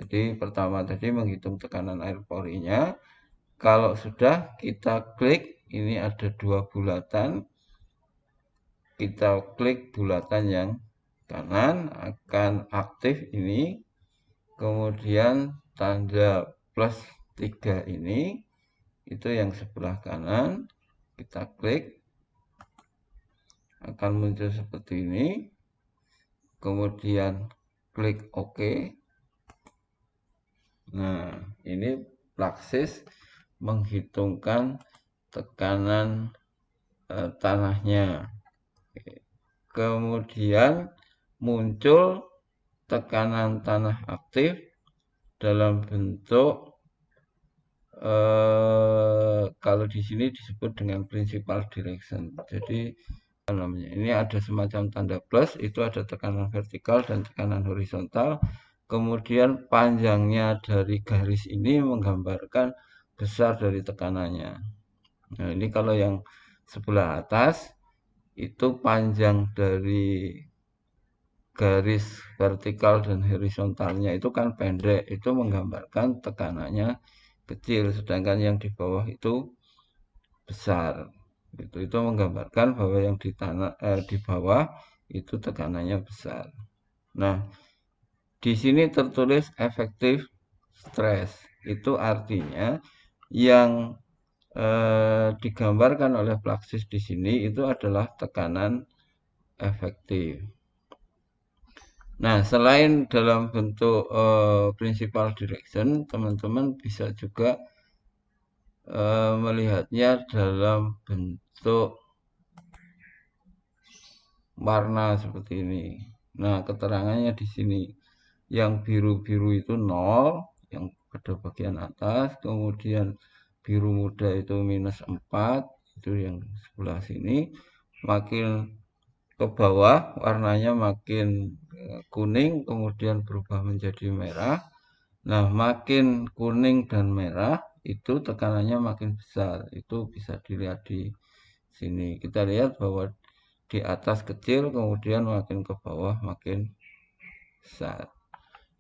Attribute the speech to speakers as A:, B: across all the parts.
A: Jadi pertama tadi menghitung tekanan air porinya. Kalau sudah kita klik, ini ada 2 bulatan. Kita klik bulatan yang kanan akan aktif ini. Kemudian tanda plus 3 ini, itu yang sebelah kanan. Kita klik, akan muncul seperti ini. Kemudian klik OK. Nah, ini Plaxis menghitungkan tekanan tanahnya. Kemudian muncul tekanan tanah aktif dalam bentuk kalau di sini disebut dengan principal direction. Jadi namanya ini ada semacam tanda plus, itu ada tekanan vertikal dan tekanan horizontal. Kemudian panjangnya dari garis ini menggambarkan besar dari tekanannya. Nah, ini kalau yang sebelah atas itu panjang dari garis vertikal dan horizontalnya itu kan pendek, itu menggambarkan tekanannya kecil, sedangkan yang di bawah itu besar. Itu menggambarkan bahwa yang di bawah itu tekanannya besar. Nah, di sini tertulis efektif stres. Itu artinya yang digambarkan oleh Plaxis di sini itu adalah tekanan efektif. Nah, selain dalam bentuk principal direction, teman-teman bisa juga melihatnya dalam bentuk warna seperti ini. Nah, keterangannya di sini. Yang biru-biru itu 0, yang pada bagian atas, kemudian biru muda itu -4, itu yang sebelah sini. Makin ke bawah warnanya makin kuning, kemudian berubah menjadi merah. Nah, makin kuning dan merah itu tekanannya makin besar. Itu bisa dilihat di sini. Kita lihat bahwa di atas kecil, kemudian makin ke bawah makin besar.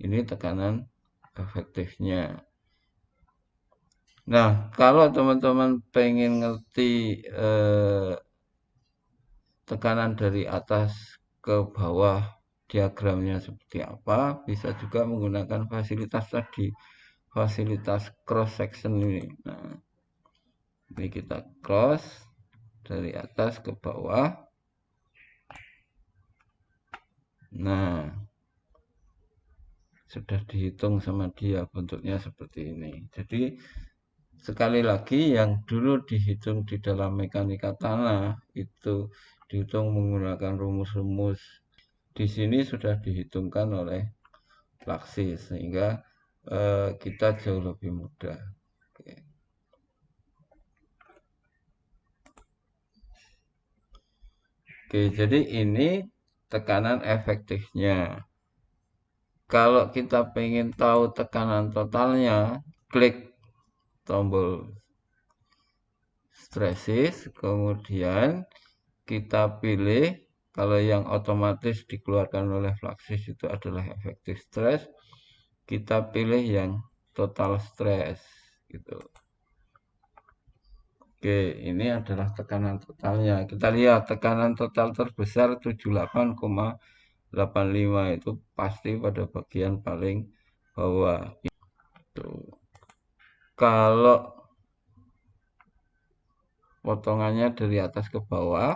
A: Ini tekanan efektifnya. Nah, kalau teman-teman pengen ngerti tekanan dari atas ke bawah diagramnya seperti apa, bisa juga menggunakan fasilitas tadi, fasilitas cross section ini. Nah, ini kita cross dari atas ke bawah. Nah, sudah dihitung sama dia, bentuknya seperti ini. Jadi sekali lagi yang dulu dihitung di dalam mekanika tanah itu dihitung menggunakan rumus-rumus, di sini sudah dihitungkan oleh Plaxis sehingga kita jauh lebih mudah. Oke, jadi ini tekanan efektifnya. Kalau kita pengen tahu tekanan totalnya, klik tombol stresses, kemudian kita pilih, kalau yang otomatis dikeluarkan oleh Plaxis itu adalah efektif stress, kita pilih yang total stress gitu. Oke, ini adalah tekanan totalnya. Kita lihat tekanan total terbesar 78,85 itu pasti pada bagian paling bawah. Kalau potongannya dari atas ke bawah,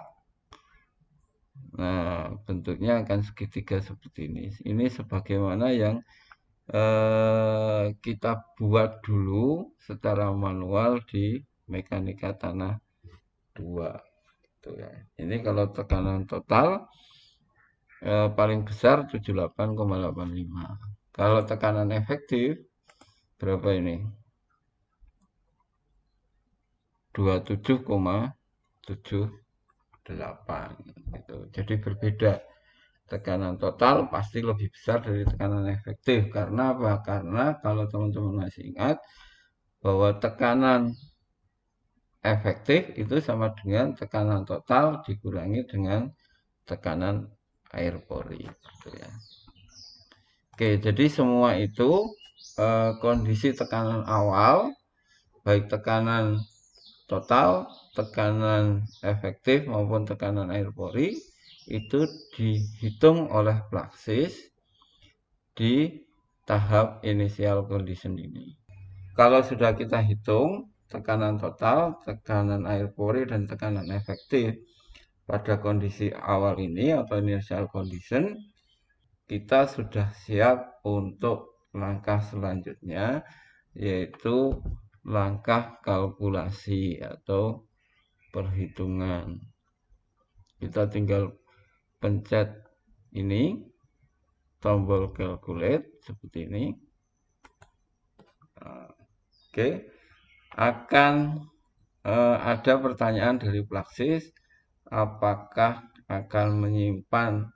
A: nah bentuknya akan segitiga seperti ini. Ini sebagaimana yang kita buat dulu secara manual di mekanika tanah 2. Gitu ya. Ini kalau tekanan total paling besar 78,85. Kalau tekanan efektif berapa ini? 27,78 gitu. Jadi berbeda. Tekanan total pasti lebih besar dari tekanan efektif. Karena apa? Karena kalau teman-teman masih ingat bahwa tekanan efektif itu sama dengan tekanan total dikurangi dengan tekanan air pori gitu ya. Oke, jadi semua itu kondisi tekanan awal, baik tekanan total, tekanan efektif maupun tekanan air pori, itu dihitung oleh Fluxsys di tahap initial condition ini. Kalau sudah kita hitung tekanan total, tekanan air pori, dan tekanan efektif pada kondisi awal ini atau initial condition, kita sudah siap untuk langkah selanjutnya, yaitu langkah kalkulasi atau perhitungan. Kita tinggal pencet ini, tombol calculate seperti ini. Oke, akan ada pertanyaan dari Fluxsys, apakah akan menyimpan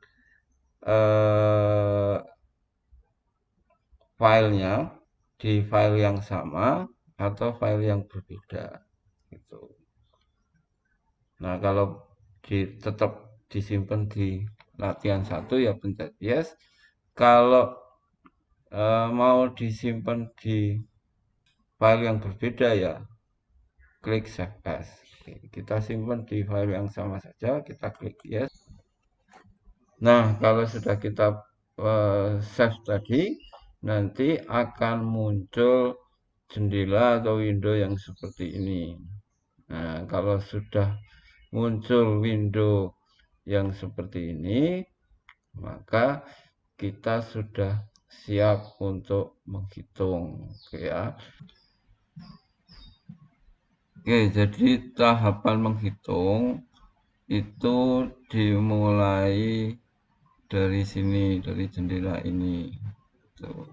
A: filenya di file yang sama atau file yang berbeda gitu. Nah, kalau tetap disimpan di latihan 1 ya pencet yes. Kalau mau disimpan di file yang berbeda ya klik save as. Kita simpan di file yang sama saja, kita klik yes. Nah, kalau sudah kita save tadi, nanti akan muncul jendela atau window yang seperti ini. Nah, kalau sudah muncul window yang seperti ini, maka kita sudah siap untuk menghitung. Oke ya. Oke, jadi tahapan menghitung itu dimulai dari sini, dari jendela ini. Tuh.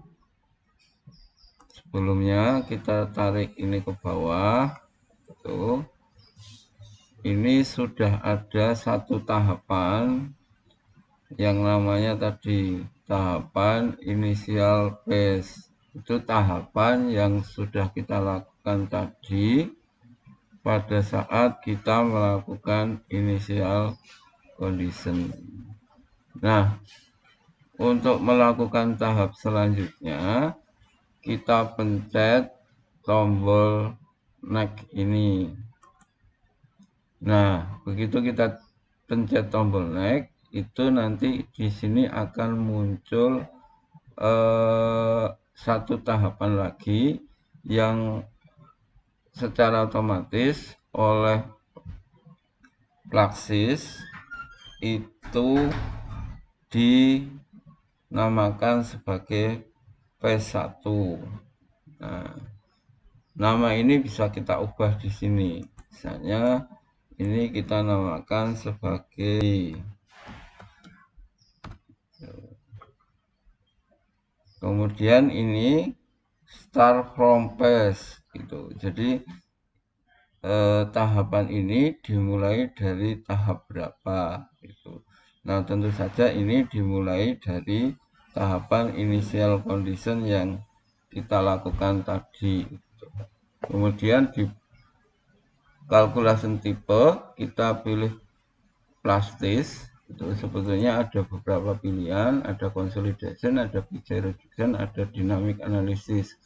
A: Sebelumnya kita tarik ini ke bawah. Tuh. Ini sudah ada satu tahapan yang namanya tadi tahapan initial phase. Itu tahapan yang sudah kita lakukan tadi pada saat kita melakukan initial condition. Nah, untuk melakukan tahap selanjutnya, kita pencet tombol next ini. Nah, begitu kita pencet tombol next, itu nanti di sini akan muncul satu tahapan lagi yang secara otomatis oleh Fluxsys itu dinamakan sebagai phase 1. Nah, nama ini bisa kita ubah di sini. Misalnya ini kita namakan sebagai, kemudian ini start from phase gitu. Jadi tahapan ini dimulai dari tahap berapa gitu. Nah, tentu saja ini dimulai dari tahapan initial condition yang kita lakukan tadi. Kemudian di calculation type kita pilih Fluxsys. Itu sebetulnya ada beberapa pilihan, ada consolidation, ada PJ reduction, ada dynamic analysis.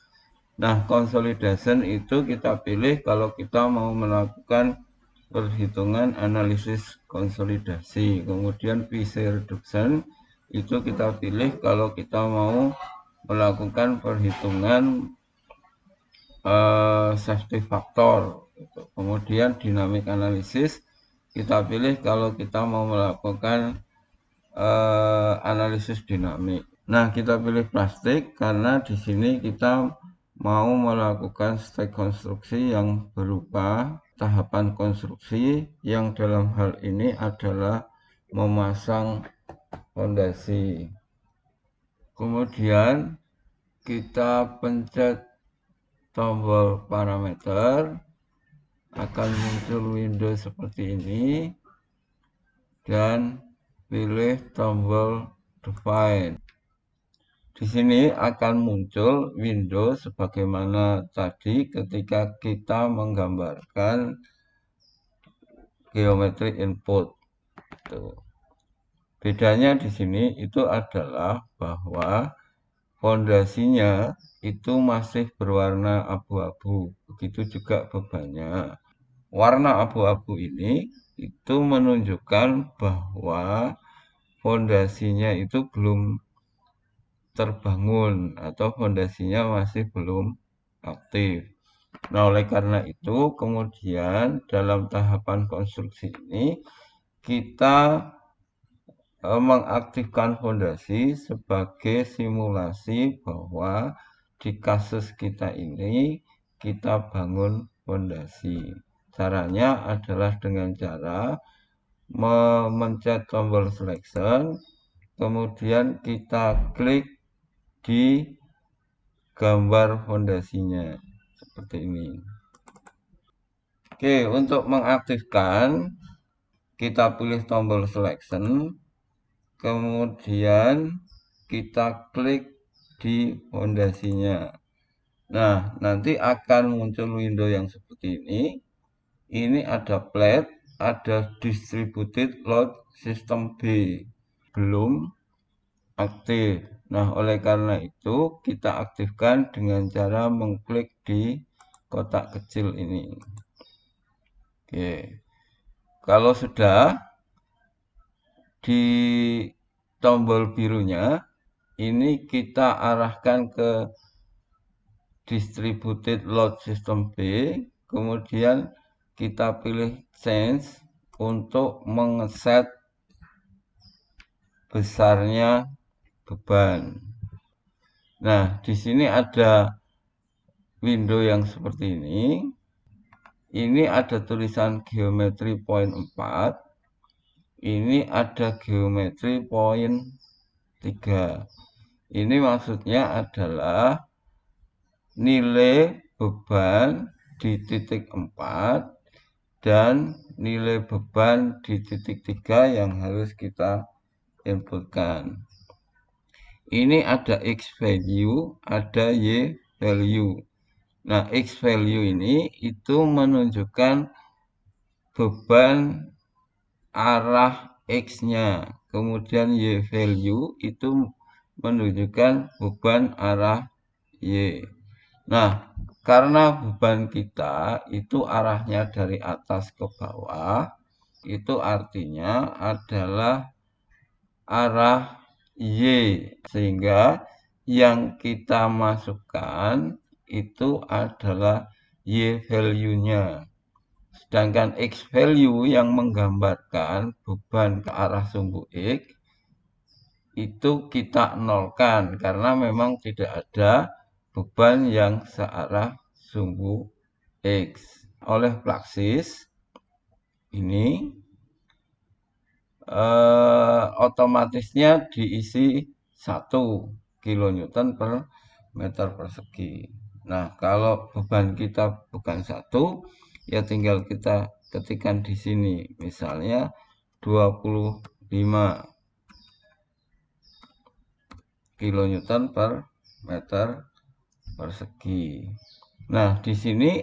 A: Nah, consolidation itu kita pilih kalau kita mau melakukan perhitungan analisis konsolidasi. Kemudian PJ reduction itu kita pilih kalau kita mau melakukan perhitungan safety factor. Kemudian dynamic analysis kita pilih kalau kita mau melakukan analisis dinamik. Nah, kita pilih plastik karena di sini kita mau melakukan step konstruksi yang berupa tahapan konstruksi yang dalam hal ini adalah memasang fondasi. Kemudian kita pencet tombol parameter, akan muncul window seperti ini, dan pilih tombol define. Di sini akan muncul window sebagaimana tadi ketika kita menggambarkan geometri input. Tuh. Bedanya di sini itu adalah bahwa fondasinya itu masih berwarna abu-abu. Begitu juga bebannya. Warna abu-abu ini itu menunjukkan bahwa fondasinya itu belum terbangun atau fondasinya masih belum aktif. Nah, oleh karena itu, kemudian dalam tahapan konstruksi ini kita mengaktifkan fondasi sebagai simulasi bahwa di kasus kita ini kita bangun fondasi. Caranya adalah dengan cara memencet tombol selection, kemudian kita klik di gambar fondasinya seperti ini. Oke, untuk mengaktifkan kita pilih tombol selection, kemudian kita klik di fondasinya. Nah, nanti akan muncul window yang seperti ini. Ini ada plate, ada distributed load system B, belum aktif. Nah, oleh karena itu kita aktifkan dengan cara mengklik di kotak kecil ini. Oke. Kalau sudah di tombol birunya ini kita arahkan ke distributed load system B, kemudian kita pilih change untuk mengeset besarnya beban. Nah, di sini ada window yang seperti ini. Ini ada tulisan geometri point 4. Ini ada geometri point 3. Ini maksudnya adalah nilai beban di titik 4 dan nilai beban di titik 3 yang harus kita inputkan. Ini ada X value, ada Y value. Nah, X value ini itu menunjukkan beban arah X-nya. Kemudian Y value itu menunjukkan beban arah Y. Nah, karena beban kita itu arahnya dari atas ke bawah, itu artinya adalah arah Y. Sehingga yang kita masukkan itu adalah Y value-nya. Sedangkan X value yang menggambarkan beban ke arah sumbu X itu kita nolkan karena memang tidak ada beban yang searah sumbu X. Oleh Plaxis ini otomatisnya diisi 1 kilonewton per meter persegi. Nah, kalau beban kita bukan 1, ya tinggal kita ketikkan di sini, misalnya 25 kilonewton per meter persegi. Nah, di sini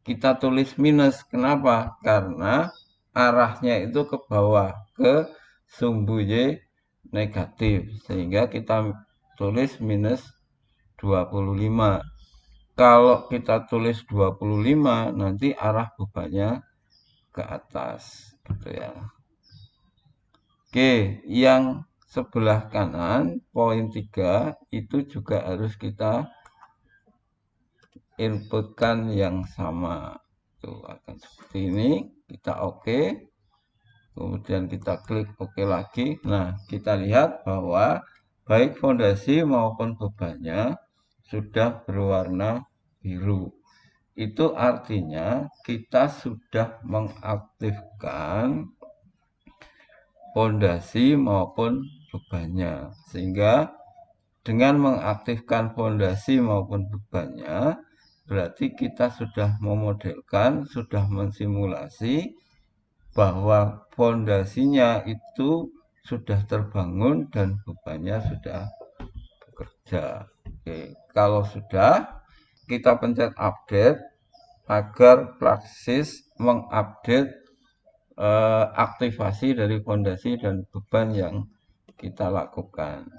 A: kita tulis minus. Kenapa? Karena arahnya itu ke bawah, ke sumbu Y negatif. Sehingga kita tulis minus 25. Kalau kita tulis 25, nanti arah bebannya ke atas. Gitu ya. Oke, yang sebelah kanan, poin 3, itu juga harus kita inputkan yang sama. Tuh, akan seperti ini. Kita oke. Kemudian kita klik oke lagi. Nah, kita lihat bahwa baik fondasi maupun bebannya sudah berwarna biru. Itu artinya kita sudah mengaktifkan fondasi maupun bebannya. Sehingga dengan mengaktifkan fondasi maupun bebannya, berarti kita sudah memodelkan, sudah mensimulasi bahwa fondasinya itu sudah terbangun dan bebannya sudah bekerja. Oke, kalau sudah, kita pencet update agar Plaxis mengupdate aktivasi dari fondasi dan beban yang kita lakukan.